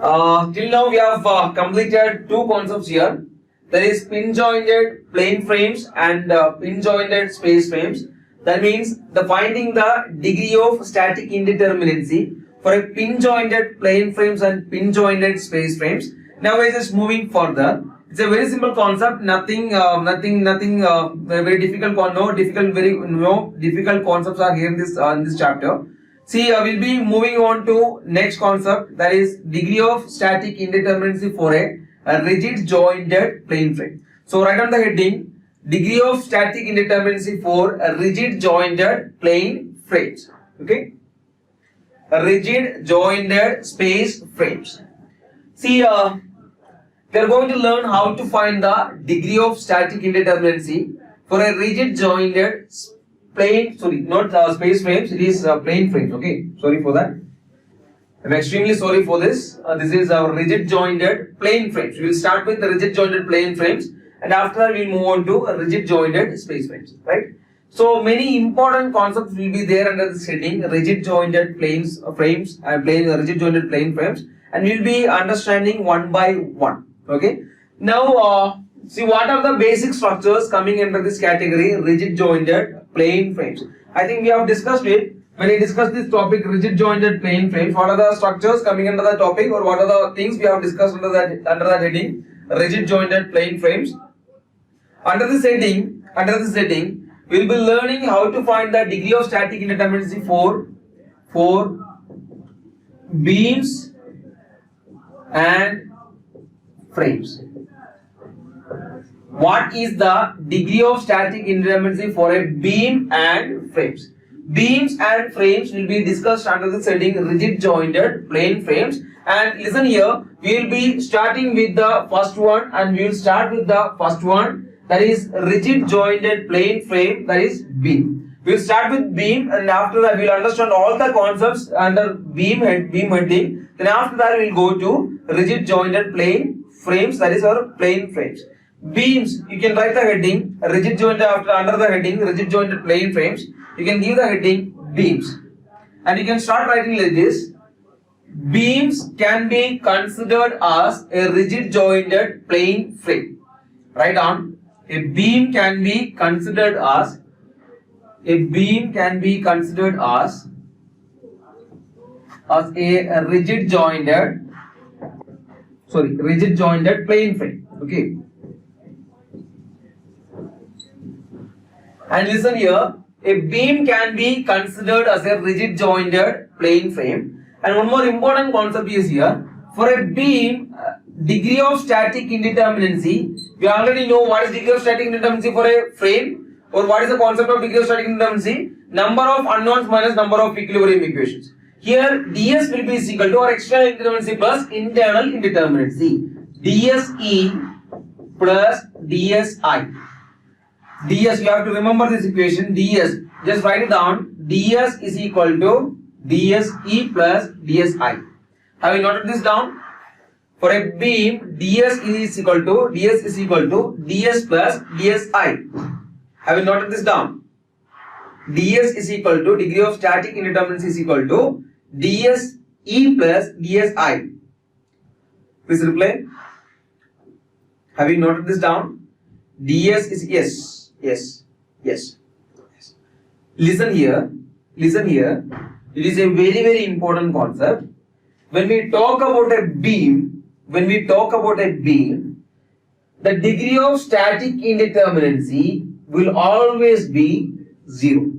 Till now we have completed two concepts here. That is pin jointed plane frames and pin jointed space frames. That means the finding the degree of static indeterminacy for a pin jointed plane frames and pin jointed space frames. Now we are just moving further. It's a very simple concept. Nothing very difficult. No difficult concepts are here in this chapter. See, we'll be moving on to next concept, that is degree of static indeterminacy for a rigid jointed plane frame. So write on the heading, degree of static indeterminacy for a rigid jointed plane frames. Okay, a rigid jointed space frames. See, we are going to learn how to find the degree of static indeterminacy for a rigid jointed plane, not space frames, it is plane frames. Okay, sorry for that. I'm extremely sorry for this. This is our rigid jointed plane frames. We will start with the rigid jointed plane frames, and after that we will move on to rigid jointed space frames. Right? So many important concepts will be there under this heading: rigid jointed frames and rigid jointed plane frames, and we will be understanding one by one. Okay. Now see what are the basic structures coming under this category: rigid jointed plane frames. I think we have discussed it when we discussed this topic, rigid jointed plane frames. What are the structures coming under the topic, or what are the things we have discussed under that heading, rigid jointed plane frames? Under this heading, we will be learning how to find the degree of static indeterminacy for beams and frames. What is the degree of static indeterminacy for a beam and frames? Beams and frames will be discussed under the heading rigid jointed plane frames. And listen here, we will be starting with the first one, and we will start with the first one, that is rigid jointed plane frame, that is beam. We will start with beam, and after that we will understand all the concepts under beam heading. Then after that we will go to rigid jointed plane frames, that is our plane frames. Beams, you can write the heading rigid jointed under the heading rigid jointed plane frames. You can give the heading beams, and you can start writing like this: beams can be considered as a rigid jointed plane frame. Write down, a beam can be considered as a rigid jointed plane frame. Okay. And listen here, a beam can be considered as a rigid jointed plane frame. And one more important concept is here, for a beam, degree of static indeterminacy, we already know what is degree of static indeterminacy for a frame, or what is the concept of degree of static indeterminacy? Number of unknowns minus number of equilibrium equations. Here ds will be equal to our external indeterminacy plus internal indeterminacy. dse plus dsi. ds, you have to remember this equation, ds, just write it down, ds is equal to dse plus dsi. Have you noted this down? For a beam, ds is equal to ds plus dsi. Have you noted this down? ds is equal to degree of static indeterminacy is equal to dse plus dsi. Please reply. Have you noted this down? ds is yes. Listen here. It is a very important concept. When we talk about a beam, the degree of static indeterminacy will always be 0.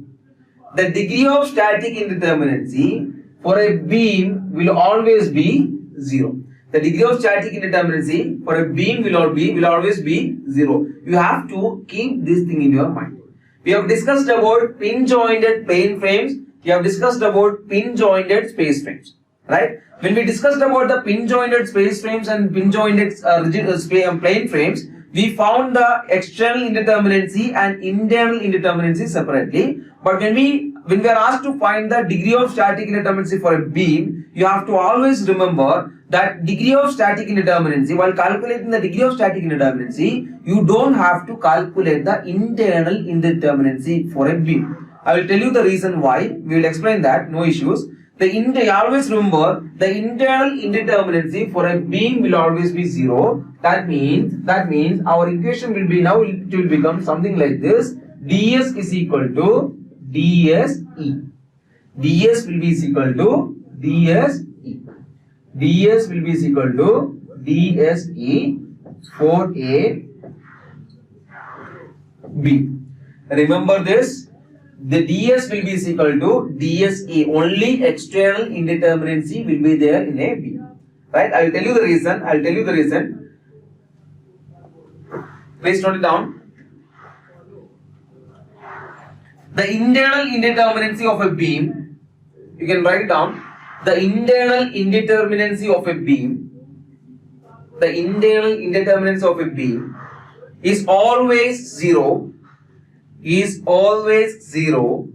The degree of static indeterminacy for a beam will always be 0. The degree of static indeterminacy for a beam will always be 0. You have to keep this thing in your mind. We have discussed about pin jointed plane frames. We have discussed about pin jointed space frames. Right? When we discussed about the pin jointed space frames and pin jointed rigid plane frames, we found the external indeterminacy and internal indeterminacy separately. But when we are asked to find the degree of static indeterminacy for a beam, you have to always remember that degree of static indeterminacy, while calculating the degree of static indeterminacy, you don't have to calculate the internal indeterminacy for a beam. I will tell you the reason why. We will explain that, no issues. always remember the internal indeterminacy for a beam will always be 0. That means our equation will be now it will become something like this. ds is equal to dse. ds will be equal to dse. ds will be equal to dse for a B. Remember this. The ds will be equal to dse. Only external indeterminacy will be there in a B. Right? I will tell you the reason. Please note it down. The internal indeterminacy of a beam. You can write it down. The internal indeterminacy of a beam. The internal indeterminacy of a beam is always 0. Is always 0.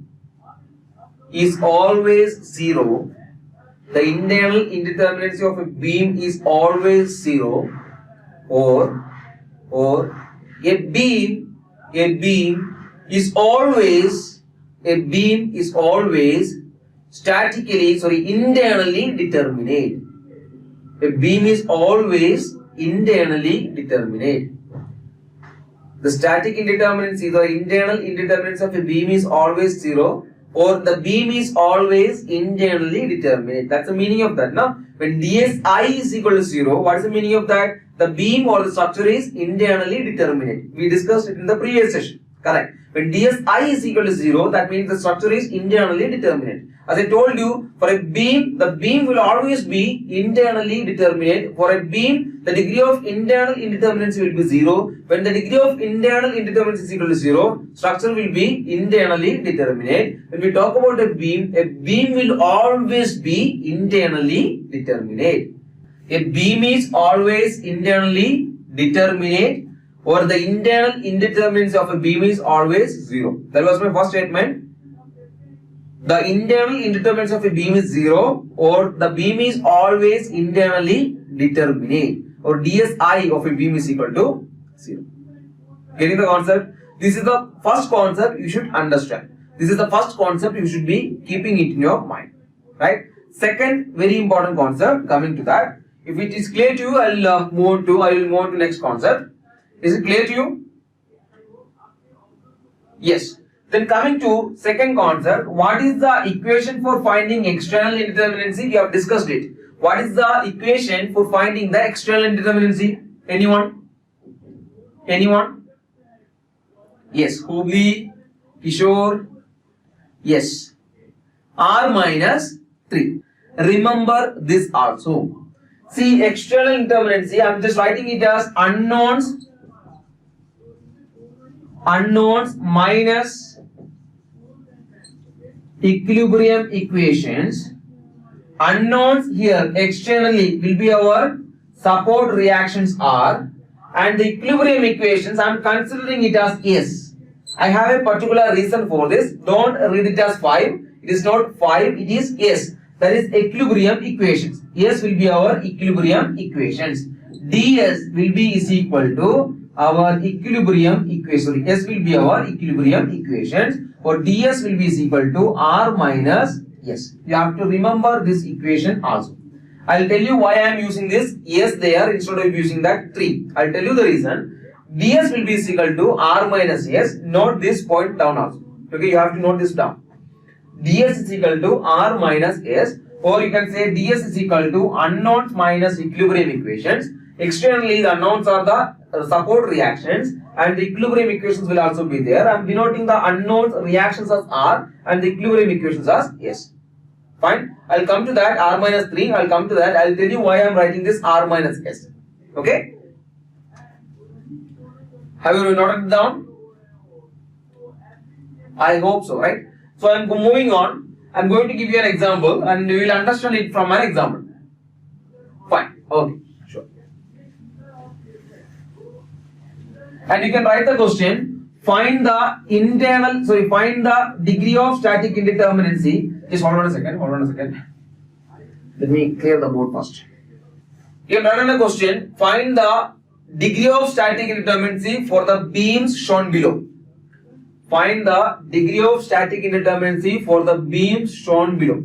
The internal indeterminacy of a beam is always 0, or a beam is always internally determinate. A beam is always internally determinate. The static indeterminacy, the internal indeterminacy of a beam is always 0, or the beam is always internally determinate. That's the meaning of that. Now, when dsi is equal to 0, what is the meaning of that? The beam or the structure is internally determinate. We discussed it in the previous session. Correct. When dsi is equal to 0, that means the structure is internally determinate. As I told you, for a beam, the beam will always be internally determinate. For a beam, the degree of internal indeterminacy will be 0. When the degree of internal indeterminacy is equal to 0, structure will be internally determinate. When we talk about a beam will always be internally determinate. A beam is always internally determinate, or the internal indeterminacy of a beam is always 0. That was my first statement. The internal indeterminacy of a beam is 0, or the beam is always internally determinate, or dsi of a beam is equal to 0. Getting the concept? This is the first concept you should understand. This is the first concept you should be keeping it in your mind. Right? Second very important concept, coming to that. If it is clear to you, I will move on to next concept. Is it clear to you? Yes. Then coming to second concept, what is the equation for finding external indeterminacy? We have discussed it. What is the equation for finding the external indeterminacy? Anyone? Yes. Hubli, Kishore. Yes. R minus 3. Remember this also. See, external indeterminacy, I am just writing it as unknowns minus equilibrium equations. Unknowns here externally will be our support reactions R, and the equilibrium equations I am considering it as S. I have a particular reason for this. Don't read it as 5. It is not 5, it is S. That is equilibrium equations. S will be our equilibrium equations. ds will be is equal to our equilibrium equation. S will be our equilibrium equations, or ds will be is equal to R minus S. You have to remember this equation also. I will tell you why I am using this S there instead of using that 3. I will tell you the reason. ds will be is equal to R minus S. Note this point down also. Okay, you have to note this down. ds is equal to R minus S, or you can say ds is equal to unknowns minus equilibrium equations. Externally, the unknowns are the support reactions, and the equilibrium equations will also be there. I am denoting the unknowns reactions as R and the equilibrium equations as S. Fine. I will come to that. R minus 3. I will come to that. I will tell you why I am writing this R minus S. Okay. Have you noted it down? I hope so, right? So I am moving on. I am going to give you an example, and you will understand it from an example. Fine. Okay. Sure. And you can write the question. Find the degree of static indeterminacy. Just hold on a second. Let me clear the board first. You can write on the question. Find the degree of static indeterminacy for the beams shown below. Find the degree of static indeterminacy for the beams shown below.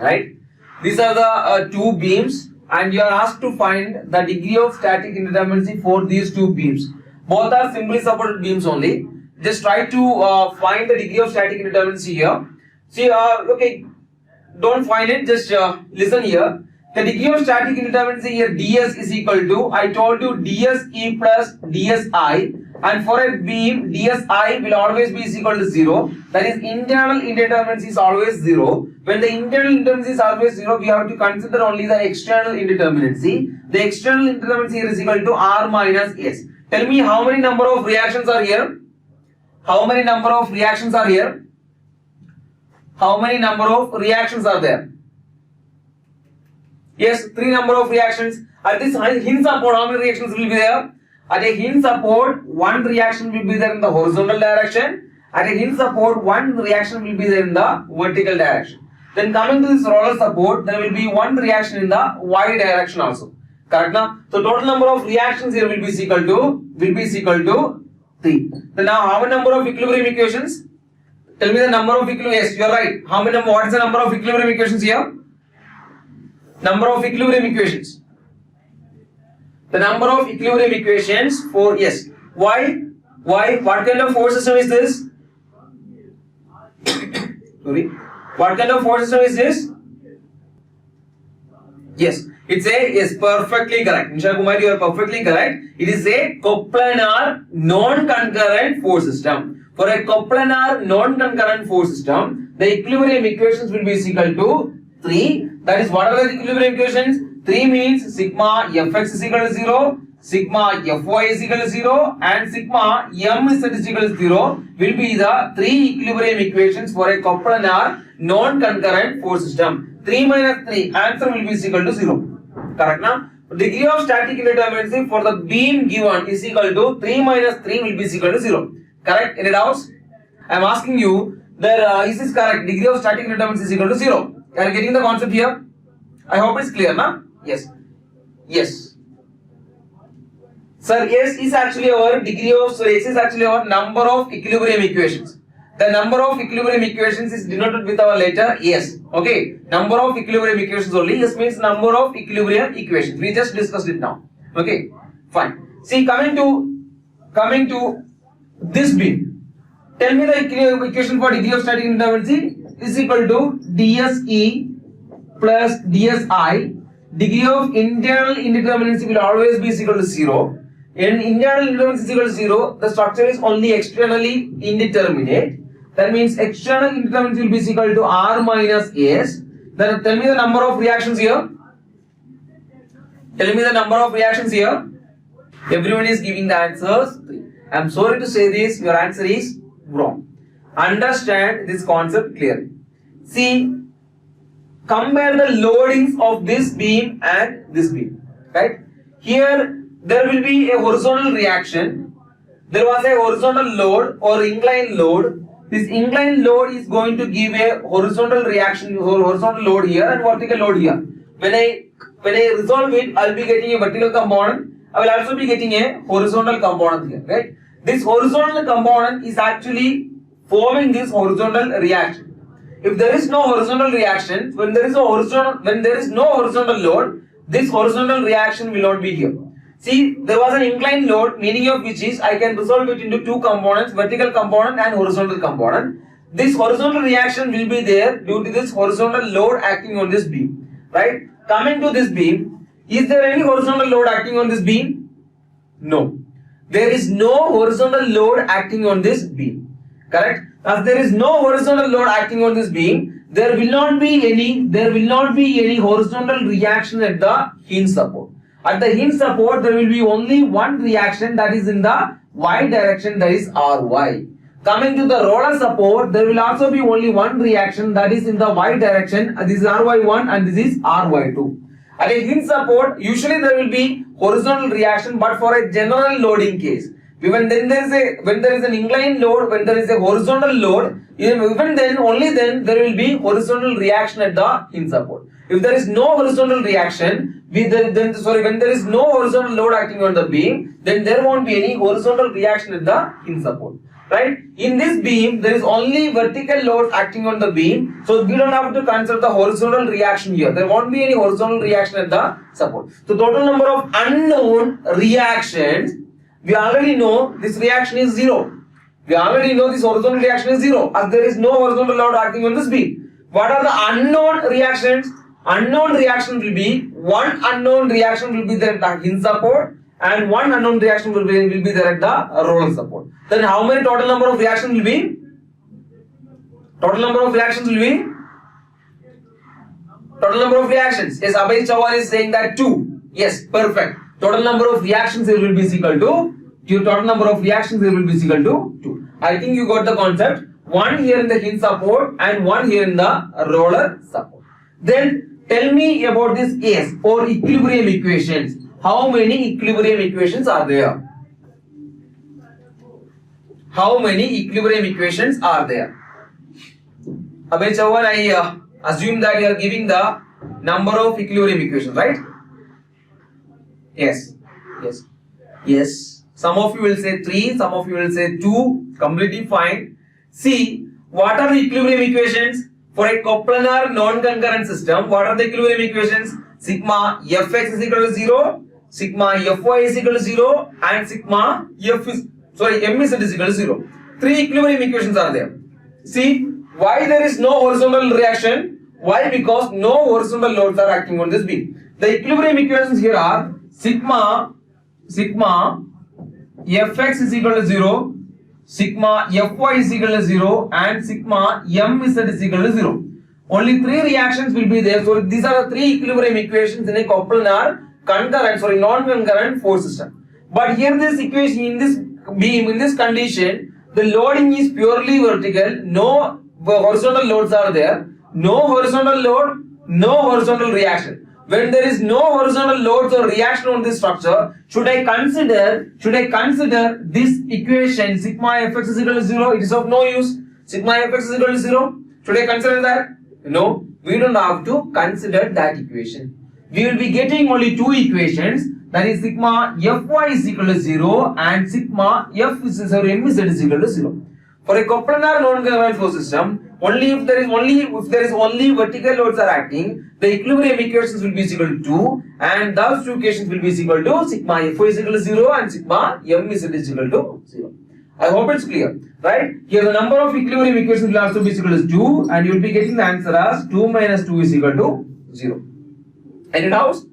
right? These are the two beams, and you are asked to find the degree of static indeterminacy for these two beams. Both are simply supported beams only. Just try to find the degree of static indeterminacy here. See, okay, don't find it, just listen here. The degree of static indeterminacy here, ds is equal to, I told you, dse plus dsi, and for a beam, dsi will always be is equal to 0. That is, internal indeterminacy is always 0. When the internal indeterminacy is always 0, we have to consider only the external indeterminacy. The external indeterminacy here is equal to r minus s. Tell me how many number of reactions are here? How many number of reactions are here? How many number of reactions are there? Yes, 3 number of reactions. At this hinge support, how many reactions will be there? At a hinge support, 1 reaction will be there in the horizontal direction. At a hinge support, 1 reaction will be there in the vertical direction. Then coming to this roller support, there will be 1 reaction in the y direction also. Correct now? So total number of reactions here will be equal to 3. Then now how many number of equilibrium equations? Tell me the number of equilibrium. Yes, you are right. How many? What is the number of equilibrium equations here? Number of equilibrium equations. The number of equilibrium equations for, yes. Why? What kind of force system is this? Sorry. What kind of force system is this? Yes. It's a, yes, perfectly correct. Nisha Kumar, you are perfectly correct. It is a coplanar non-concurrent force system. For a coplanar non-concurrent force system, the equilibrium equations will be equal to 3. That is, what are the equilibrium equations? 3 means sigma fx is equal to 0, sigma fy is equal to 0, and sigma m is equal to 0 will be the 3 equilibrium equations for a coplanar non-concurrent force system. 3 minus 3, answer will be equal to 0. Correct now? Degree of static indeterminacy for the beam given is equal to 3 minus 3 will be equal to 0. Correct? Any doubts? I am asking you that is this correct? Degree of static indeterminacy is equal to 0. Are you getting the concept here? I hope it's clear, na? Yes. Yes. Sir, S is actually our degree of, so S is actually our number of equilibrium equations. The number of equilibrium equations is denoted with our letter S. Okay. Number of equilibrium equations only. S means number of equilibrium equations. We just discussed it now. Okay. Fine. See, coming to this beam. Tell me the equation for degree of static indeterminacy is equal to dse plus dsi. Degree of internal indeterminacy will always be equal to 0. In internal indeterminacy is equal to 0, the structure is only externally indeterminate. That means external indeterminacy will be equal to r minus s. Then tell me the number of reactions here. Tell me the number of reactions here. Everyone is giving the answers. I am sorry to say this, your answer is wrong. Understand this concept clearly. See, compare the loadings of this beam and this beam. Right? Here there will be a horizontal reaction. There was a horizontal load or inclined load. This inclined load is going to give a horizontal reaction, horizontal load here and vertical load here. When I resolve it, I will be getting a vertical component. I will also be getting a horizontal component here. Right? This horizontal component is actually forming this horizontal reaction. If there is no horizontal reaction, when there is no horizontal load, this horizontal reaction will not be here. See, there was an inclined load, meaning of which is I can resolve it into 2 components, vertical component and horizontal component. This horizontal reaction will be there due to this horizontal load acting on this beam. Right? Coming to this beam, is there any horizontal load acting on this beam? No. There is no horizontal load acting on this beam. Correct? As there is no horizontal load acting on this beam, there will not be any horizontal reaction at the hinge support. At the hinge support, there will be only one reaction, that is in the y direction, that is Ry. Coming to the roller support, there will also be only one reaction, that is in the y direction. This is Ry1 and this is Ry2. At a hinge support, usually there will be horizontal reaction, but for a general loading case, when there is an inclined load, when there is a horizontal load, even then, only then there will be horizontal reaction at the hinge support. If there is no horizontal reaction, when there is no horizontal load acting on the beam, then there won't be any horizontal reaction at the hinge support. right? In this beam, there is only vertical load acting on the beam, so we don't have to consider the horizontal reaction here. There won't be any horizontal reaction at the support. So total number of unknown reactions, we already know this reaction is 0. We already know this horizontal reaction is 0 as there is no horizontal load acting on this beam. What are the unknown reactions? Unknown reaction will be, one unknown reaction will be there at the hinge support and one unknown reaction will be there at the roller support. Then how many total number of reactions will be? Total number of reactions will be? Total number of reactions. Yes, Abhay Chauhan is saying that 2. Yes, perfect. Total number of reactions here will be equal to, total number of reactions here will be equal to 2. I think you got the concept. One here in the hinge support and one here in the roller support. Then tell me about this S or equilibrium equations. How many equilibrium equations are there? How many equilibrium equations are there? Abhay Chauhan, I assume that you are giving the number of equilibrium equations, right? Yes. Yes. Yes. Some of you will say 3, some of you will say 2. Completely fine. See, what are the equilibrium equations? For a coplanar non-concurrent system, what are the equilibrium equations? Sigma Fx is equal to 0, sigma Fy is equal to 0, and sigma Mz is equal to 0. 3 equilibrium equations are there. See, why there is no horizontal reaction? Why? Because no horizontal loads are acting on this beam. The equilibrium equations here are sigma Fx is equal to 0, sigma Fy is equal to 0, and sigma Mz is equal to 0. Only 3 reactions will be there. So these are the 3 equilibrium equations in a coplanar non-concurrent force system. But here this equation, in this beam, in this condition, the loading is purely vertical. No horizontal loads are there. No horizontal load, no horizontal reaction. When there is no horizontal loads or reaction on this structure, should I consider this equation sigma Fx is equal to 0? It is of no use. Sigma Fx is equal to 0. Should I consider that? No, we don't have to consider that equation. We will be getting only 2 equations, that is sigma Fy is equal to 0 and sigma Mz is equal to 0. For a coplanar non-concurrent flow system, if there is only vertical loads are acting, the equilibrium equations will be equal to 2, and those 2 equations will be equal to sigma Fy is equal to 0 and sigma Mz is equal to 0. I hope it's clear, right? Here the number of equilibrium equations will also be equal to 2, and you will be getting the answer as 2 minus 2 is equal to 0. Any doubts?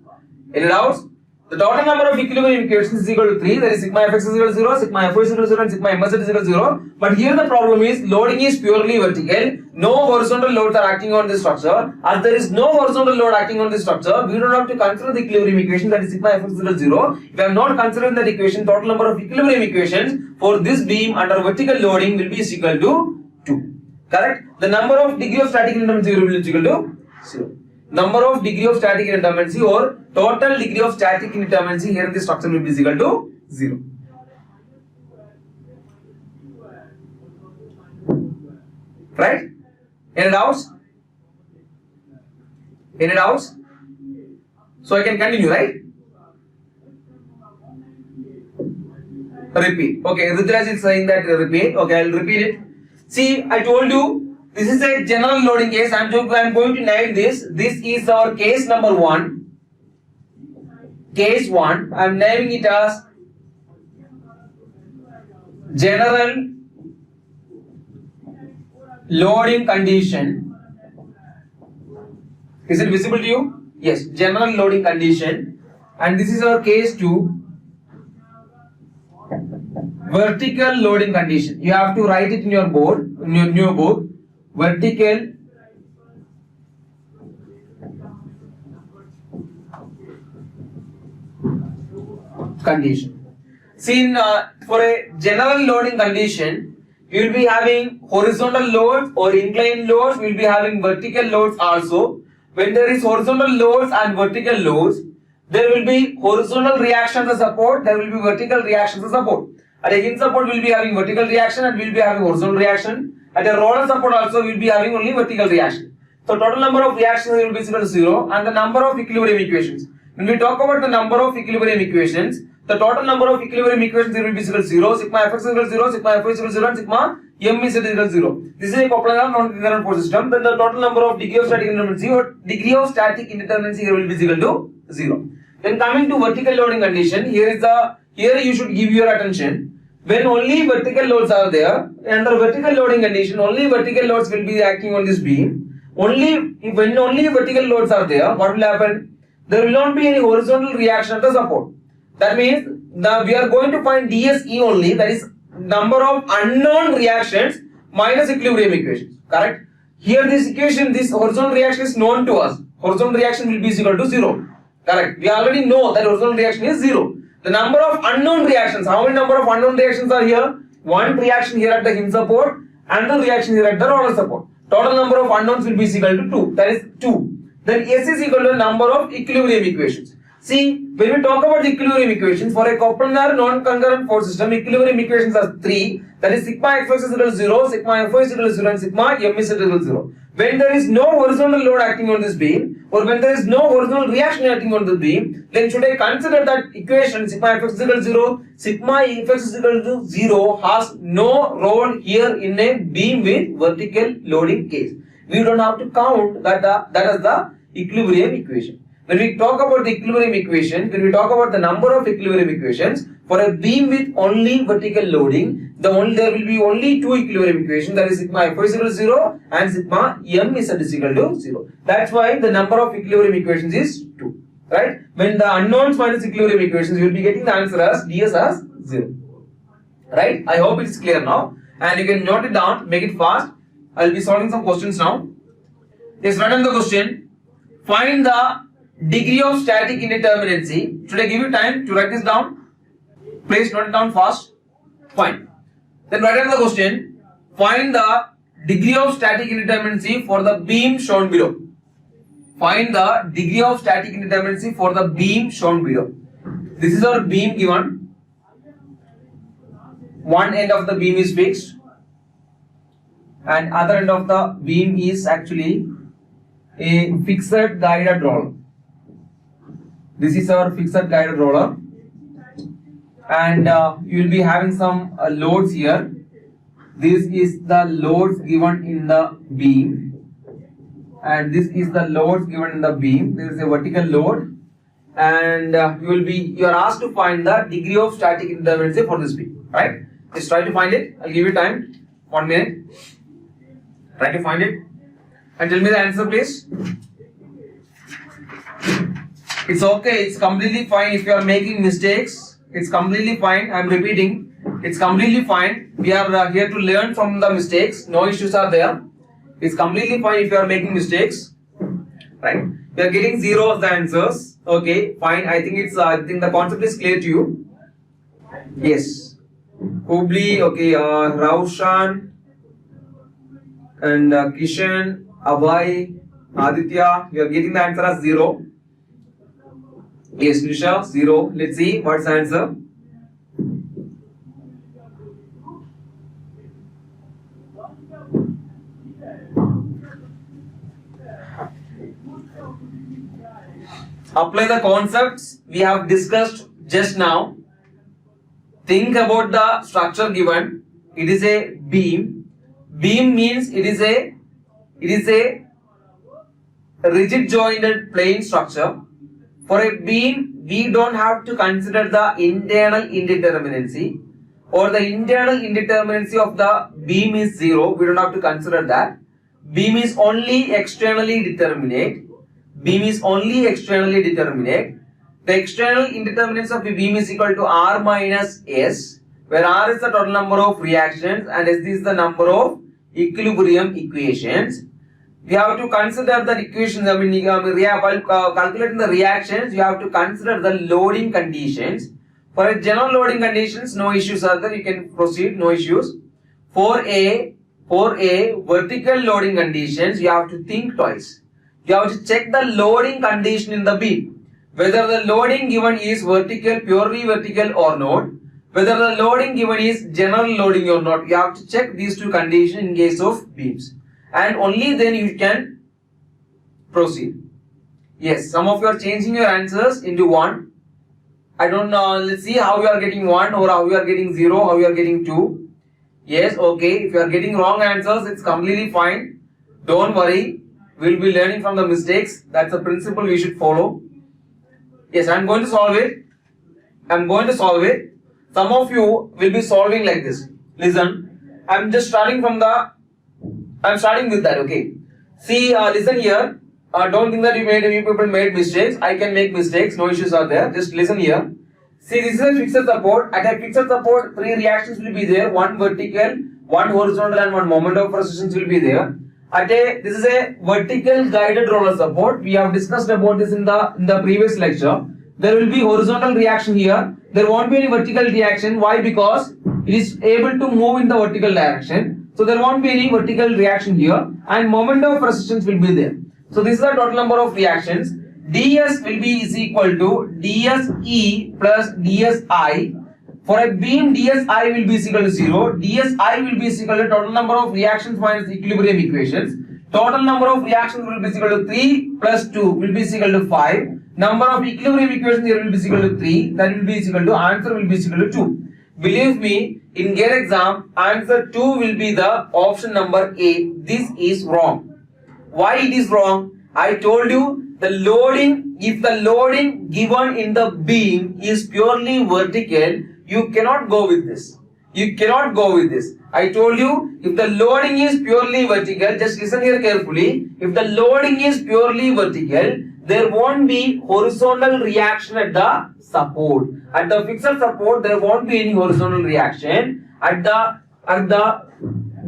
Any doubts? The total number of equilibrium equations is equal to 3, that is sigma Fx is equal to 0, sigma Fy is equal to 0, and sigma Mz is equal to 0. But here the problem is loading is purely vertical. No horizontal loads are acting on this structure. As there is no horizontal load acting on this structure, we don't have to consider the equilibrium equation, that is sigma Fx is equal to 0. If I am not considering that equation, total number of equilibrium equations for this beam under vertical loading will be equal to 2. Correct? The number of degree of static indeterminacy will be equal to 0. Number of degree of static indeterminacy or total degree of static indeterminacy here in this structure will be equal to 0. Right? Any doubts? Any doubts? So I can continue, right? Repeat. Okay, Rudraj is saying that repeat. Okay, I'll repeat it. See, I told you this is a general loading case. I'm going to name this. This is our case number 1. Case 1. I'm naming it as general loading condition. Is it visible to you? Yes, general loading condition. And this is our case 2. Vertical loading condition. You have to write it in your board, in your new book. Vertical condition. See, for a general loading condition, you will be having horizontal loads or inclined loads. We will be having vertical loads also. When there is horizontal loads and vertical loads, there will be horizontal reaction as support. There will be vertical reaction as support. At a hinge support, we will be having vertical reaction and we will be having horizontal reaction. At a roller support also, we will be having only vertical reaction. So total number of reactions will be equal to 0, and the number of equilibrium equations. When we talk about the number of equilibrium equations, the total number of equilibrium equations will be equal to 0, sigma fx is equal to 0, sigma fy is equal to 0, and sigma m is equal to 0. This is a coplanar non-concurrent force system. Then the total number of degree of static indeterminacy or degree of static indeterminacy here will be equal to 0. Then coming to vertical loading condition, here you should give your attention. When only vertical loads are there, under vertical loading condition, only vertical loads will be acting on this beam. When only vertical loads are there, what will happen? There will not be any horizontal reaction at the support. That means we are going to find DSE only, that is number of unknown reactions minus equilibrium equations. Correct? Here this equation, this horizontal reaction is known to us. Horizontal reaction will be equal to 0. Correct? We already know that horizontal reaction is 0. The number of unknown reactions, how many number of unknown reactions are here? One reaction here at the hinge support, another reaction here at the roller support. Total number of unknowns will be equal to 2. That is 2. Then S is equal to the number of equilibrium equations. See, when we talk about the equilibrium equations, for a coplanar non-concurrent force system, equilibrium equations are 3. That is sigma fx is equal to 0, sigma fy is equal to 0, and sigma m is equal to 0. When there is no horizontal load acting on this beam, or when there is no horizontal reaction acting on the beam, then should I consider that equation sigma fx is equal to 0, sigma fx is equal to 0 has no role here in a beam with vertical loading case. We don't have to count that as the equilibrium equation. When we talk about the equilibrium equation, when we talk about the number of equilibrium equations, for a beam with only vertical loading, there will be only two equilibrium equations, that is sigma fy is equal to 0 and sigma m is equal to 0. That's why the number of equilibrium equations is 2. Right? When the unknowns minus equilibrium equations, you will be getting the answer as ds as 0. Right? I hope it's clear now. And you can note it down, make it fast. I will be solving some questions now. Yes, write down the question. Find the degree of static indeterminacy. Should I give you time to write this down? Please note it down fast. Fine. Then write down the question. Find the degree of static indeterminacy for the beam shown below. Find the degree of static indeterminacy for the beam shown below. This is our beam given. One end of the beam is fixed, and other end of the beam is actually a fixed guided roller. This is our fixed guided roller, and you will be having some loads here. This is the loads given in the beam, and this is the loads given in the beam. There is a vertical load, and you are asked to find the degree of static indeterminacy for this beam. Right? Just try to find it. I'll give you time. 1 minute. Try to find it and tell me the answer, please. It's okay. It's completely fine if you are making mistakes. It's completely fine. I'm repeating. It's completely fine. We are here to learn from the mistakes. No issues are there. It's completely fine if you are making mistakes. Right? We are getting 0 of the answers. Okay, fine. I think the concept is clear to you. Yes. Hubli, okay, Raushan and Kishan, Abhay, Aditya, you are getting the answer as 0. Yes, Nisha, 0. Let's see what's the answer. Apply the concepts we have discussed just now. Think about the structure given. It is a beam. Beam means it is a rigid jointed plane structure. For a beam, we don't have to consider the internal indeterminacy, or the internal indeterminacy of the beam is 0. We don't have to consider that. Beam is only externally determinate. Beam is only externally determinate. The external indeterminacy of the beam is equal to R minus S, where R is the total number of reactions and S is the number of equilibrium equations. We have to consider the equations. While calculating the reactions, you have to consider the loading conditions. For a general loading conditions, no issues are there. You can proceed, no issues. For a vertical loading conditions, you have to think twice. You have to check the loading condition in the beam. Whether the loading given is vertical, purely vertical or not. Whether the loading given is general loading or not. You have to check these two conditions in case of beams. And only then you can proceed. Yes, some of you are changing your answers into 1 I don't know. Let's see how you are getting 1 or how you are getting 0, how you are getting 2. Yes, okay. If you are getting wrong answers, it's completely fine. Don't worry. We'll be learning from the mistakes. That's a principle we should follow. Yes, I'm going to solve it. I'm going to solve it. Some of you will be solving like this. Listen, I'm starting with that, okay. See, listen here. Don't think that you people made mistakes. I can make mistakes. No issues are there. Just listen here. See, this is a fixed support. At a fixed support, 3 reactions will be there. 1 vertical, 1 horizontal, and 1 moment of resistance will be there. This is a vertical guided roller support. We have discussed about this in the previous lecture. There will be horizontal reaction here. There won't be any vertical reaction. Why? Because it is able to move in the vertical direction. So there won't be any vertical reaction here, and moment of resistance will be there. So this is the total number of reactions. ds will be is equal to dse plus dsi. For a beam, dsi will be equal to 0. dsi will be equal to total number of reactions minus equilibrium equations. Total number of reactions will be equal to 3 plus 2 will be equal to 5. Number of equilibrium equations here will be equal to 3. That will be equal to answer will be equal to 2. Believe me, in GATE exam, answer 2 will be the option number A. This is wrong. Why it is wrong? I told you the loading, if the loading given in the beam is purely vertical, you cannot go with this. You cannot go with this. I told you, if the loading is purely vertical, just listen here carefully. If the loading is purely vertical, there won't be horizontal reaction at the support. At the fixed support, there won't be any horizontal reaction. At the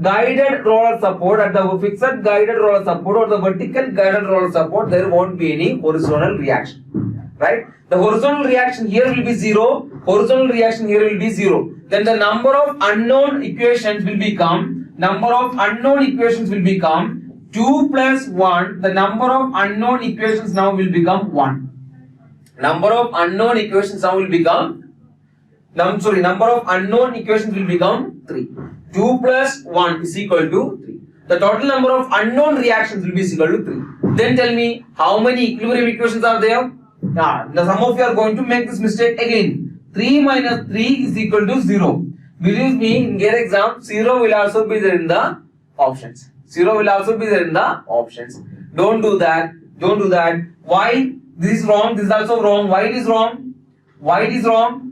guided roller support, at the fixed guided roller support or the vertical guided roller support, there won't be any horizontal reaction. Right? The horizontal reaction here will be 0. Horizontal reaction here will be 0. Then the number of unknown equations will become 2 plus 1. The number of unknown equations now will become 1. Number of unknown equations now will become number of unknown equations will become 3. 2 plus 1 is equal to 3. The total number of unknown reactions will be equal to 3. Then tell me how many equilibrium equations are there? Now some of you are going to make this mistake again. 3 minus 3 is equal to 0. Believe me, in GATE exam, 0 will also be there in the options. 0 will also be there in the options. Don't do that. Don't do that. Why? This is wrong. This is also wrong. Why it is wrong? Why it is wrong?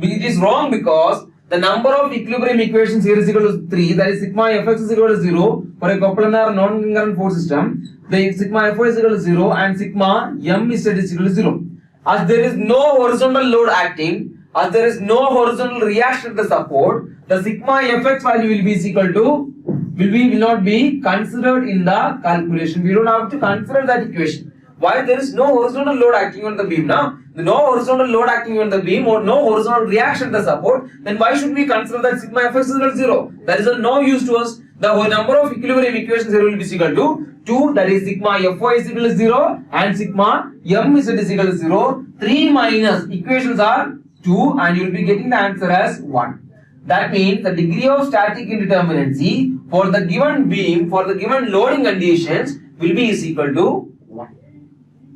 It is wrong because the number of equilibrium equations here is equal to 3. That is sigma fx is equal to 0 for a coplanar non-concurrent force system. The sigma fy is equal to 0 and sigma m is equal to 0. As there is no horizontal load acting, as there is no horizontal reaction at the support, the sigma fx value will be equal to will not be considered in the calculation. We don't have to consider that equation. Why? There is no horizontal load acting on the beam now. No horizontal load acting on the beam or no horizontal reaction at the support, then why should we consider that sigma fx is equal to 0? That is of no use to us. The number of equilibrium equations here will be equal to 2, that is sigma fy is equal to 0 and sigma m is equal to 0. 3 minus equations are 2 and you will be getting the answer as 1. That means the degree of static indeterminacy for the given beam, for the given loading conditions will be is equal to 1.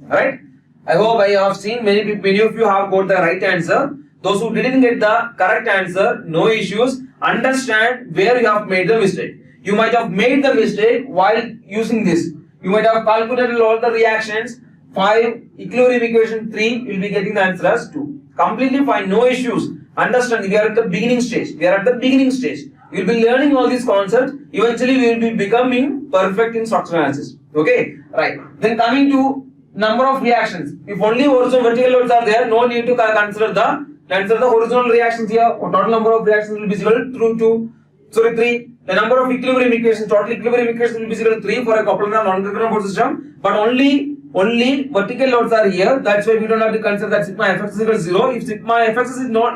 Alright? I hope I have seen many of you have got the right answer. Those who didn't get the correct answer, no issues. Understand where you have made the mistake. You might have made the mistake while using this. You might have calculated all the reactions. 5, equilibrium equation 3, you will be getting the answer as 2. Completely fine, no issues. Understand, we are at the beginning stage. We are at the beginning stage. You will be learning all these concepts. Eventually, we will be becoming perfect in structural analysis. Okay, right. Then coming to number of reactions. If only horizontal vertical loads are there, no need to consider the horizontal reactions here. Total number of reactions will be equal to 3. The number of equilibrium equations, total equilibrium equations will be equal to 3 for a coplanar non-concurrent force system. But only vertical loads are here. That's why we don't have to consider that sigma fx is equal to 0. If sigma fx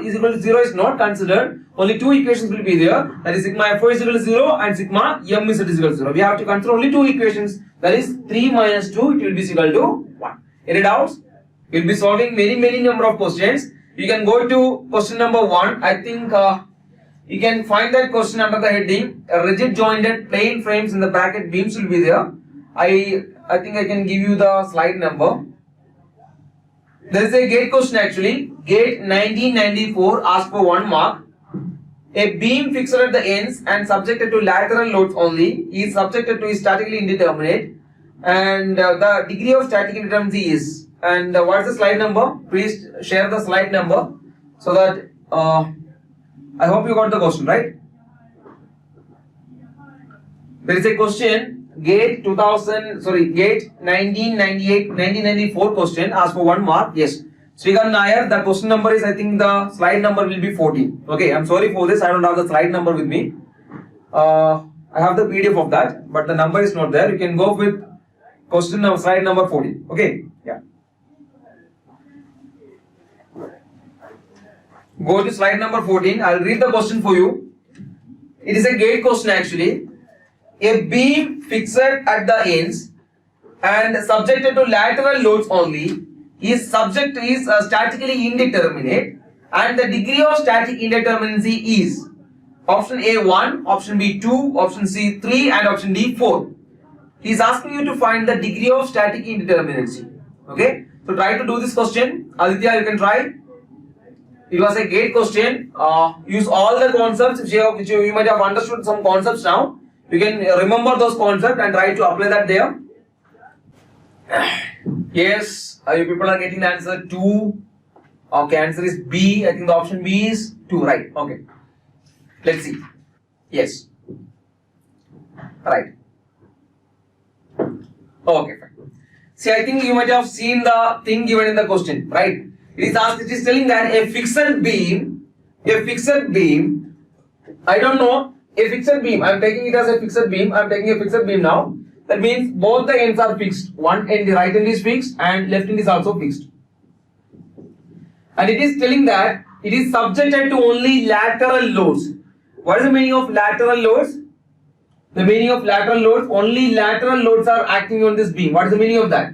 is equal to 0 is not considered, only 2 equations will be there. That is sigma fy is equal to 0 and sigma m is equal to 0. We have to consider only 2 equations. That is 3 minus 2, it will be equal to 1. Any doubts? We will be solving many number of questions. You can go to question number 1. I think you can find that question under the heading rigid jointed plane frames in the bracket beams will be there. I think I can give you the slide number. There is a gate question actually. Gate 1994 asked for 1 mark. A beam fixed at the ends and subjected to lateral loads only is subjected to is statically indeterminate, and the degree of static indeterminacy is. And what is the slide number? Please share the slide number so that I hope you got the question right. There is a question, gate 1994 question asked for 1 mark. Yes. Srikanth Nair, the question number is, I think the slide number will be 14. Okay, I'm sorry for this, I don't have the slide number with me. I have the PDF of that, but the number is not there. You can go with question number, slide number 14. Okay, yeah. Go to slide number 14. I'll read the question for you. It is a gate question actually. A beam fixed at the ends and subjected to lateral loads only is statically indeterminate, and the degree of static indeterminacy is option A 1, option B 2, option C 3, and option D 4. He is asking you to find the degree of static indeterminacy. Okay, so try to do this question. Aditya, you can try. It was a gate question. Use all the concepts which you might have understood some concepts now. You can remember those concepts and try to apply that there. Yes, you people are getting the answer 2. Okay, answer is B. I think the option B is 2, right? Okay. Let's see. Yes. Right. Okay, fine. See, I think you might have seen the thing given in the question, right? It is telling that a fixed beam, I don't know, a fixed beam, I am taking it as a fixed beam, I am taking a fixed beam now. That means both the ends are fixed. One end, the right end is fixed and left end is also fixed. And it is telling that it is subjected to only lateral loads. What is the meaning of lateral loads? The meaning of lateral loads, only lateral loads are acting on this beam. What is the meaning of that?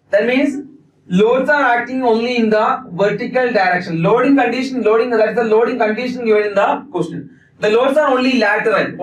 That means loads are acting only in the vertical direction. Loading condition, that is the loading condition given in the question. The loads are only lateral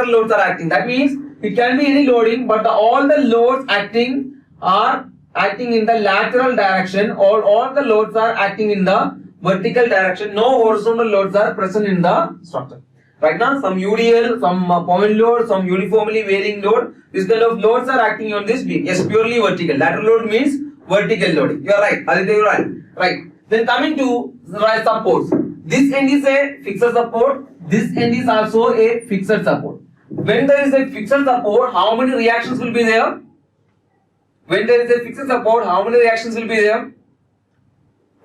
loads are acting. That means it can be any loading, but all the loads acting are acting in the lateral direction, or all the loads are acting in the vertical direction. No horizontal loads are present in the structure. Right now, some UDL, some point load, some uniformly varying load, this kind of loads are acting on this beam. Yes, purely vertical. Lateral load means vertical loading. You are right. Aditya, you are right. Right. Then coming to supports. This end is a fixed support. This end is also a fixed support. When there is a fixed support, how many reactions will be there? When there is a fixed support, how many reactions will be there?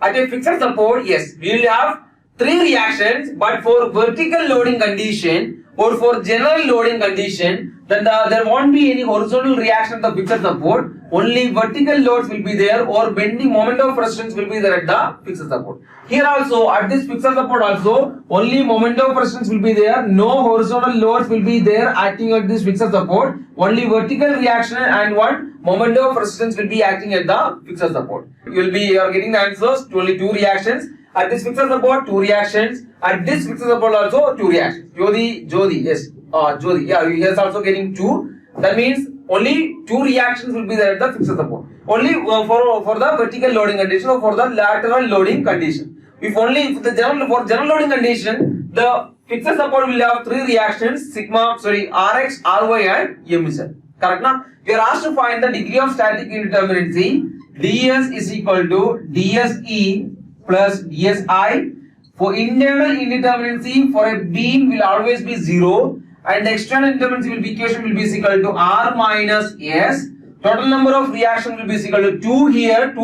At a fixed support, yes, we will have 3 reactions, but for vertical loading condition or for general loading condition, then there won't be any horizontal reaction at the fixed support. Only vertical loads will be there, or bending moment of resistance will be there at the fixed support. Here also, at this fixed support also, only moment of resistance will be there. No horizontal loads will be there acting at this fixed support. Only vertical reaction and one moment of resistance will be acting at the fixed support. You are getting the answers to only 2 reactions. At this fixed support, 2 reactions. At this fixed support also 2 reactions. Jyoti, yes. Jyoti, yeah, he is also getting 2. That means only 2 reactions will be there at the fixed support. Only for the vertical loading condition or for the lateral loading condition. For general loading condition, the fixed support will have 3 reactions: Rx, Ry, and Mz. Correct now? We are asked to find the degree of static indeterminacy. ds is equal to dse plus dsi. For internal indeterminacy for a beam will always be 0, and the external indeterminacy equation will be equal to r minus s. Total number of reaction will be equal to 2 here.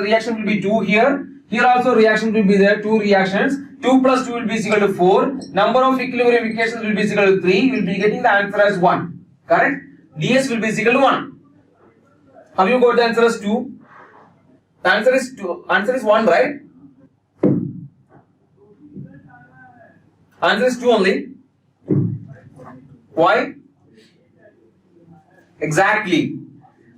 Reaction will be 2 here. Here also reaction will be there, 2 reactions. 2 plus 2 will be equal to 4. Number of equilibrium equations will be equal to 3. We will be getting the answer as 1. Correct? ds will be equal to 1. Have you got the answer as 2? The answer is 2. Answer is 1, right? Answer is 2 only. Why? Exactly.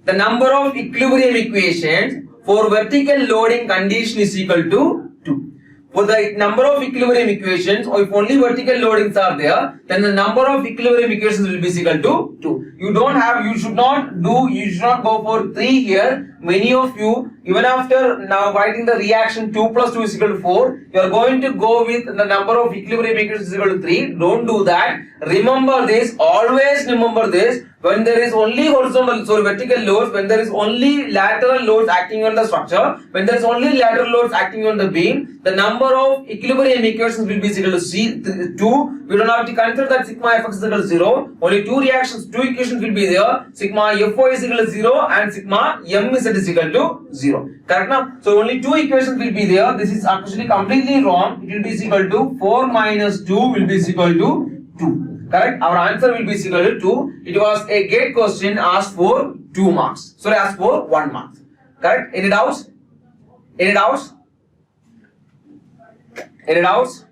The number of equilibrium equations for vertical loading condition is equal to 2. For the number of equilibrium equations, or if only vertical loadings are there, then the number of equilibrium equations will be equal to 2. You should not go for 3 here. many of you, even after now writing the reaction 2 plus 2 is equal to 4, you are going to go with the number of equilibrium equations is equal to 3. Don't do that. Remember this, always remember this. When there is only vertical loads, when there is only lateral loads acting on the structure, when there is only lateral loads acting on the beam, the number of equilibrium equations will be equal to 2. We don't have to consider that sigma fx is equal to 0. Only two equations will be there. Sigma fo is equal to 0 and sigma m is equal to 0. Correct now? So only two equations will be there. This is actually completely wrong. It will be equal to 4 minus 2 will be equal to 2. Correct? Our answer will be equal to 2. It was a gate question asked for 2 marks. Sorry, asked for 1 mark. Correct? Any doubts? Any doubts? Any doubts?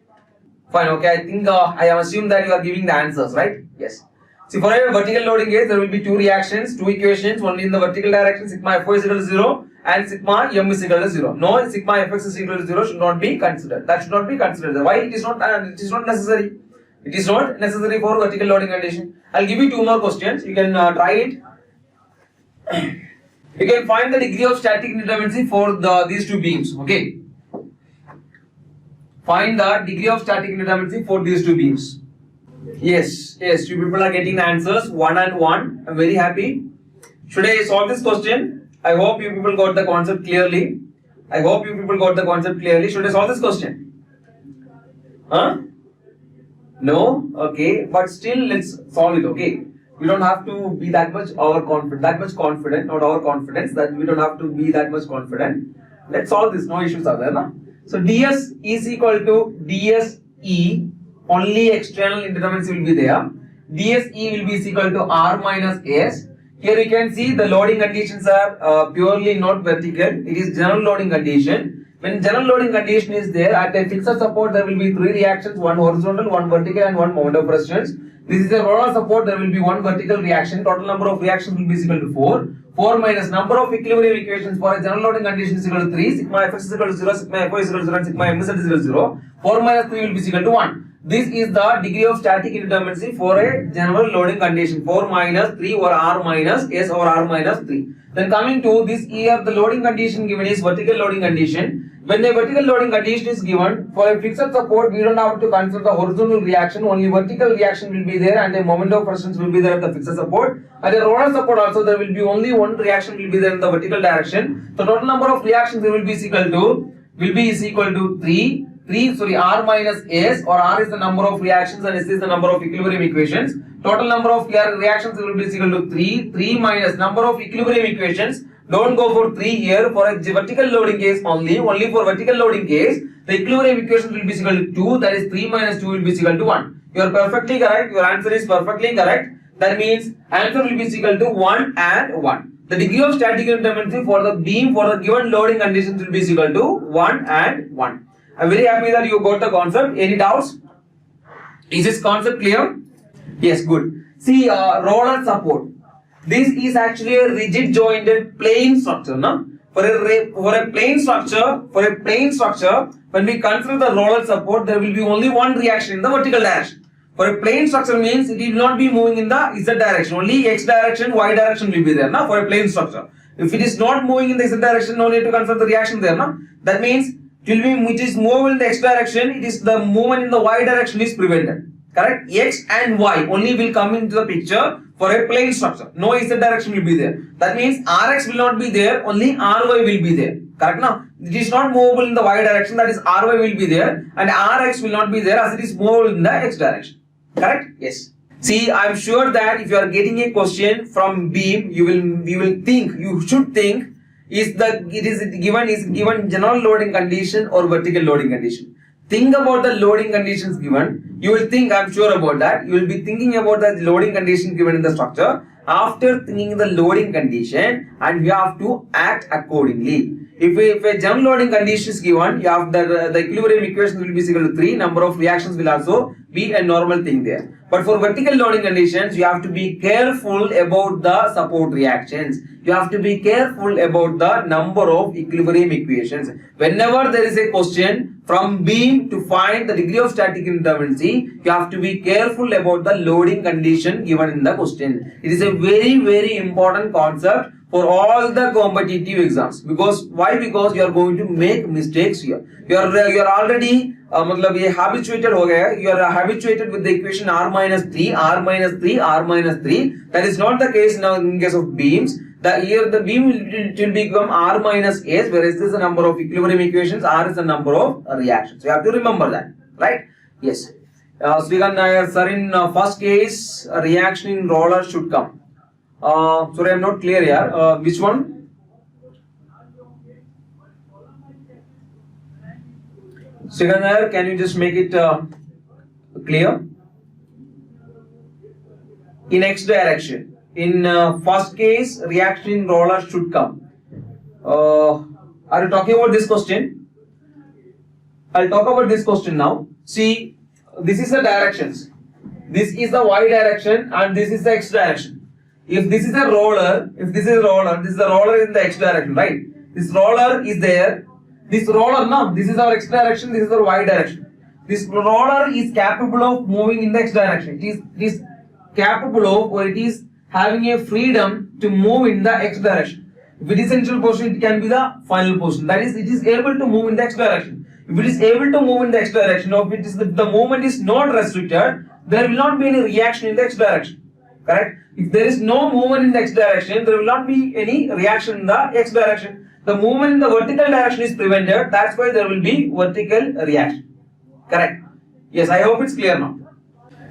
Fine. Okay. I think I have assumed that you are giving the answers, right? Yes. See, for a vertical loading case, there will be two reactions, two equations. Only in the vertical direction, sigma fo is equal to 0 and sigma m is equal to 0. No, sigma fx is equal to 0 should not be considered. That should not be considered. Why? It is not necessary. It is not necessary for vertical loading condition. I'll give you two more questions. You can try it. You can find the degree of static indeterminacy for these two beams. Okay. Find the degree of static indeterminacy for these two beams. Yes, you people are getting the answers 1 and 1. I'm very happy. Should I solve this question? I hope you people got the concept clearly. Should I solve this question? Huh? No? Okay. But still, let's solve it. Okay. We don't have to be that much confident, not our confidence, that we don't have to be that much confident. Let's solve this. No issues are there, no? So ds is equal to dse. Only external indeterminacy will be there. dse will be equal to r minus s. Here you can see the loading conditions are purely not vertical. It is general loading condition. When general loading condition is there, at a fixed support there will be three reactions, one horizontal, one vertical and one moment of resistance. This is a roller support, there will be one vertical reaction. Total number of reactions will be equal to 4. 4 minus number of equilibrium equations for a general loading condition is equal to 3. Sigma fx is equal to 0, sigma fo is equal to 0 and sigma m is equal to 0. 4 minus 3 will be equal to 1. This is the degree of static indeterminacy for a general loading condition. 4 minus 3 or r minus s or r minus 3. Then coming to this here, the loading condition given is vertical loading condition. When the vertical loading condition is given, for a fixed support, we don't have to consider the horizontal reaction, only vertical reaction will be there and a moment of resistance will be there at the fixed support. At a roller support also, there will be only one reaction will be there in the vertical direction. The total number of reactions will be equal to 3. R minus S, or R is the number of reactions and S is the number of equilibrium equations. Total number of reactions will be equal to 3. 3 minus number of equilibrium equations. Don't go for 3 here. For a vertical loading case only for vertical loading case, the equilibrium equations will be equal to 2. That is 3 minus 2 will be equal to 1. You are perfectly correct. Your answer is perfectly correct. That means answer will be equal to 1 and 1. The degree of static indeterminacy for the beam for the given loading conditions will be equal to 1 and 1. I'm very happy that you got the concept. Any doubts? Is this concept clear? Yes, good. See, roller support. This is actually a rigid jointed plane structure, no? For a plane structure, when we consider the roller support, there will be only one reaction in the vertical direction. For a plane structure means it will not be moving in the z direction. Only x direction, y direction will be there, no? For a plane structure. If it is not moving in the z direction, no need to consider the reaction there, no? That means it is moving in the x direction, it is the movement in the y direction is prevented. Correct? X and y only will come into the picture for a plane structure. No z direction will be there. That means Rx will not be there, only Ry will be there. Correct now? It is not movable in the y direction, that is Ry will be there, and Rx will not be there as it is movable in the x direction. Correct? Yes. See, I am sure that if you are getting a question from beam, you should think is given general loading condition or vertical loading condition. Think about the loading conditions given. You will think, I am sure about that. You will be thinking about the loading condition given in the structure. After thinking the loading condition, and we have to act accordingly. If a general loading condition is given, you have the equilibrium equation will be equal to 3. Number of reactions will also be a normal thing there. But for vertical loading conditions, you have to be careful about the support reactions. You have to be careful about the number of equilibrium equations. Whenever there is a question from beam to find the degree of static indeterminacy, you have to be careful about the loading condition given in the question. It is a very, very important concept for all the competitive exams. Because why? Because you are going to make mistakes here. You are already मतलब ये habituated हो गया है. You are habituated with the equation r minus 3, r minus 3, r minus 3. That is not the case now in case of beams. Here the beam will become r minus s, whereas this is the number of equilibrium equations, r is the number of reactions. You have to remember that, right? Yes. Srikanth Nair, sir, in first case, a reaction in roller should come. Sorry, I am not clear here. Which one? Srikanth Nair, can you just make it clear? In x direction. In first case, reaction in roller should come. Are you talking about this question? I'll talk about this question now. See, this is the directions. This is the y direction and this is the x direction. If this is a roller, this is the roller in the x direction, right? This roller is there. This roller, no, this is our x direction, this is our y direction. This roller is capable of moving in the x direction. It is capable of, or it is having a freedom to move in the x direction. If it is initial position, it can be the final position. That is, it is able to move in the x direction. If it is able to move in the x direction, or if the movement is not restricted, there will not be any reaction in the x direction. Correct? If there is no movement in the x direction, there will not be any reaction in the x direction. The movement in the vertical direction is prevented. That's why there will be vertical reaction. Correct? Yes, I hope it's clear now.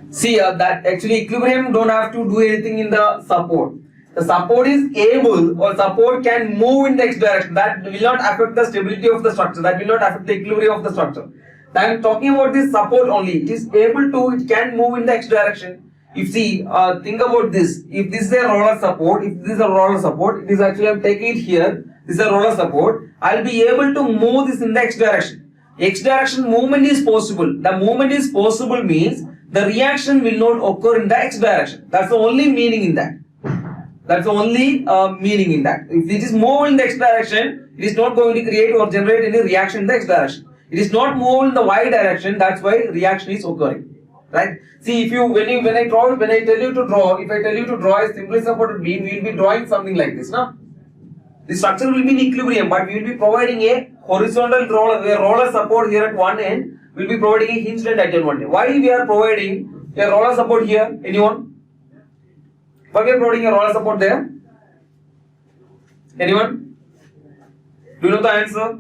See that actually equilibrium don't have to do anything in the support. The support is able, or support can move in the x direction. That will not affect the stability of the structure. That will not affect the equilibrium of the structure. I am talking about this support only. It is able to, it can move in the x direction. If see, think about this. If this is a roller support, it is actually, I am taking it here. This is a roller support. I will be able to move this in the x direction. X direction movement is possible. The movement is possible means the reaction will not occur in the x direction. That's the only meaning in that. That's the only meaning in that. If it is moved in the x direction, it is not going to create or generate any reaction in the x direction. It is not moved in the y direction. That's why reaction is occurring. Right? See, if when I tell you to draw, if I tell you to draw a simply supported beam, we will be drawing something like this, no? The structure will be in equilibrium, but we will be providing a horizontal roller support here at one end. We will be providing a hinged end at one end. Why we are providing a roller support here? Anyone? Why we are providing a roller support there? Anyone? Do you know the answer?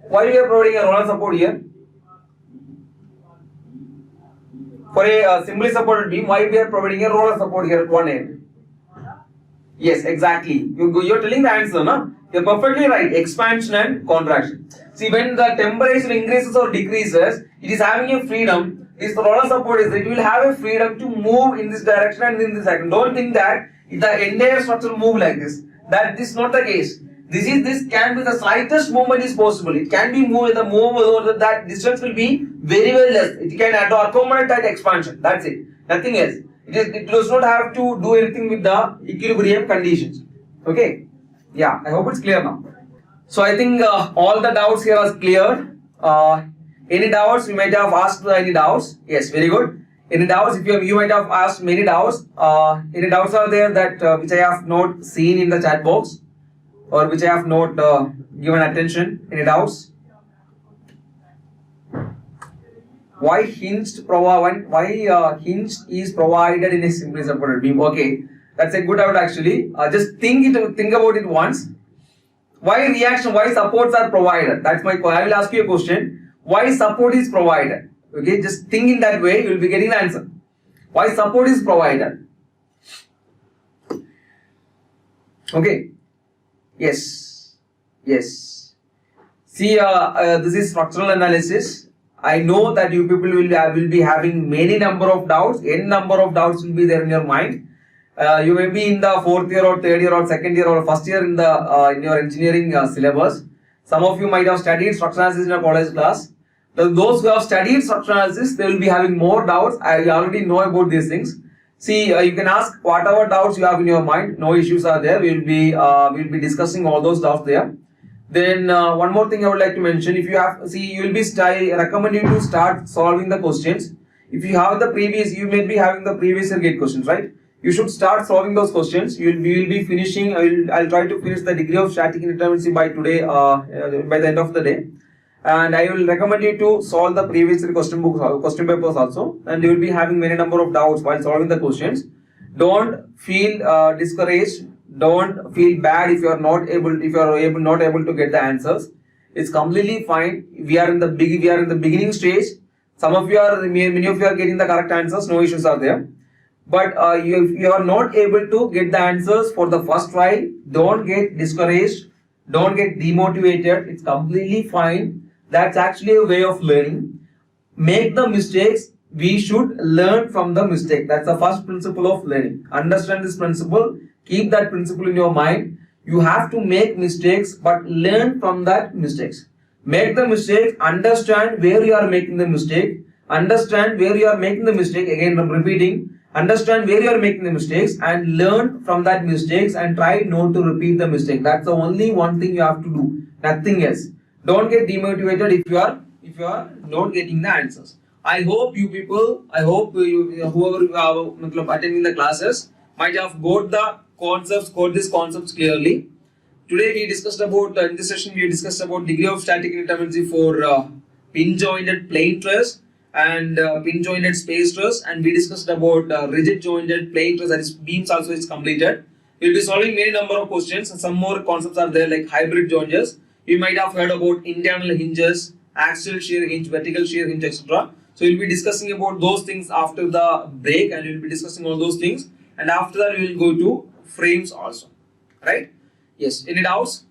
Why we are providing a roller support here? For a simply supported beam, why we are providing a roller support here at one end? Yes, exactly. You're telling the answer, no? You're perfectly right. Expansion and contraction. See, when the temperature increases or decreases, it is having a freedom. This roller support is, it will have a freedom to move in this direction and in this direction. Don't think that the entire structure will move like this. That is not the case. This can be the slightest movement is possible. It can be moved, the move or that distance will be very less. It can accommodate that expansion. That's it. Nothing else. It does not have to do anything with the equilibrium conditions. Okay? Yeah, I hope it's clear now. So I think all the doubts here are cleared. Any doubts? You might have asked any doubts. Yes, very good. Any doubts? If you might have asked many doubts. Any doubts are there that which I have not seen in the chat box, or which I have not given attention? Any doubts? Why hinged is provided in a simply supported beam? Okay, that's a good doubt actually. Just think about it once. Why supports are provided? That's my point. I will ask you a question. Why support is provided? Okay, just think in that way, you will be getting the answer. Why support is provided? Okay. Yes. See, this is structural analysis. I know that you people will be having many number of doubts. N number of doubts will be there in your mind. You may be in the fourth year or third year or second year or first year in your engineering syllabus. Some of you might have studied structural analysis in a college class. Those who have studied structural analysis, they will be having more doubts. I already know about these things. See, you can ask whatever doubts you have in your mind. No issues are there. We will be discussing all those doubts there. Then one more thing I would like to mention. If you have, see, you will be recommend you to start solving the questions. If you have the previous, you may be having the previous year gate questions, right? you should start solving those questions. We will be finishing. I'll try to finish the degree of static indeterminacy by today, by the end of the day. And I will recommend you to solve the previous question papers also. And you will be having many number of doubts while solving the questions. Don't feel discouraged. Don't feel bad if you are not able to get the answers. It's completely fine. We are in the beginning stage. Many of you are getting the correct answers. No issues are there. But if you are not able to get the answers for the first try, don't get discouraged. Don't get demotivated. It's completely fine. That's actually a way of learning. Make the mistakes. We should learn from the mistake. That's the first principle of learning. Understand this principle. Keep that principle in your mind. You have to make mistakes, but learn from that mistakes. Make the mistake. Understand where you are making the mistake. Understand where you are making the mistake. Again, I'm repeating. Understand where you are making the mistakes and learn from that mistakes and try not to repeat the mistake. That's the only one thing you have to do. Nothing else. Don't get demotivated if you are not getting the answers. I hope you people, whoever attending the classes might have got these concepts clearly. Today we discussed about, in this session we discussed about degree of static indeterminacy for pin jointed plane truss and pin jointed space truss, and we discussed about rigid jointed plane truss, that is beams also is completed. We will be solving many number of questions, and some more concepts are there like hybrid joiners. You might have heard about internal hinges, axial shear hinge, vertical shear hinge, etc. So we will be discussing about those things after the break, and we will be discussing all those things, and after that we will go to frames also, right? Yes, any doubts?